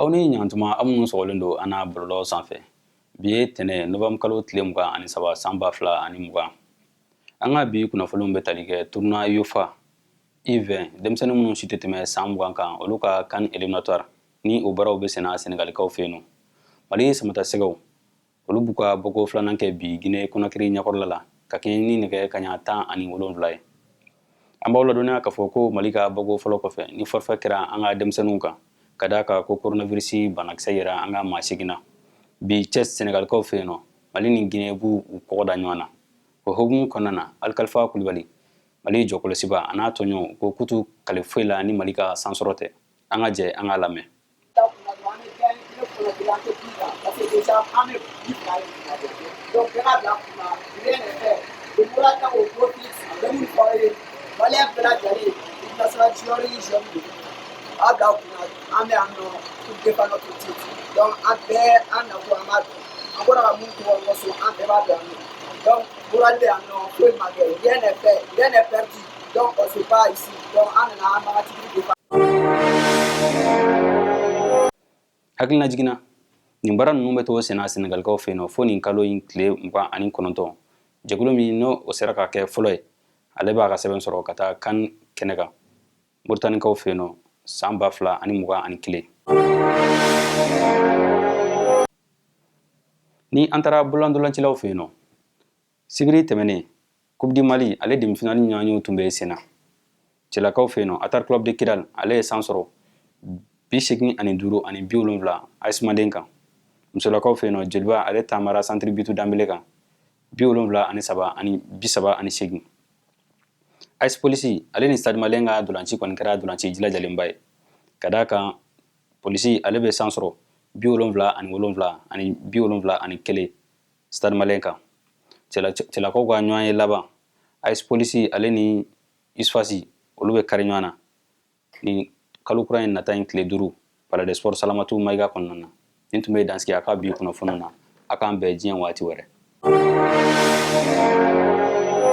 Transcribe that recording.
aw ni ɲantuma aw minnu sɔgɔlen don an na bɔlɔlɔ sanfɛ bi ye tɛnɛ novembre kalo tile 23 san 2020 an ka bi kunnafoniw bɛ tali kɛ tournoi UEFA U20 denmisɛnnin minnu si tɛ tɛmɛ san 20 kan olu ka CAN éliminatoire ni o baaraw bɛ senna Sénégalikaw fɛ yen nɔ Mali samatasɛgɛw olu b'u ka bɔko filanan kɛ bi Guinée Conakry ɲɛkɔrɔla la ka kɛɲɛ ni nɛgɛ kaɲa 17 ye an b'aw ladɔnniya k'a fɔ ko Mali ka bɔko fɔlɔ kɔfɛ ni forfait kɛra an ka denmisɛnninw kan ka d'a kan ko coronavirus banakisɛ yɛrɛ an ka maa seginna bi cɛ Sénégalikaw fɛ yen nɔ Mali ni Guinée b'u kɔgɔ da ɲɔgɔn na o hukumu kɔnɔna na Alikalifa Kulibali Mali jɔkɔlɔsiba a n'a tɔɲɔgɔnw ko kutu kale foyi la ni Mali ka sansɔrɔ tɛ an ka jɛ an ka lamɛn hakilina jiginna nin baara ninnu bɛ to senna Sénégalikaw fɛ yen nɔ fo nin kalo in tile 29 jɛkulu min n'o o sera ka kɛ fɔlɔ ye ale b'a ka sɛbɛn sɔrɔ ka taa CAN kɛnɛ kan Moritanikaw fɛ yen nɔ san 2021 ni an taara bololancilaw fɛ yen nɔ sibiri tɛmɛnen Coupe du Mali ale demi-finale ɲɔgɔnyew tun bɛ senna cɛlakaw fɛ yen nɔ Atar Club de Kidal ale ye san sɔrɔ 85 ani 70 AS Manden kan musolakaw fɛ yen nɔ Jeliba ale taamara Centre Bitu Danbele kan 73 ani 38 AS Polisi ale ni Stade Malien ka dolanci kɔni kɛra dolanci jilajalenba ye ka d'a kan Polisi ale bɛ san sɔrɔ 77 ani 71 Stade Malien kan cɛlakaw ka ɲɔgɔn ye laban AS Polisi ale ni Isfasi olu bɛ kari ɲɔgɔn na ni kalo kura in nata in tile 5 Palais des Sports Salamatu Mayiga kɔnɔna na nin tun bɛ dansigi a ka bi kunnafoniw na a k'an bɛn diɲɛ waati wɛrɛ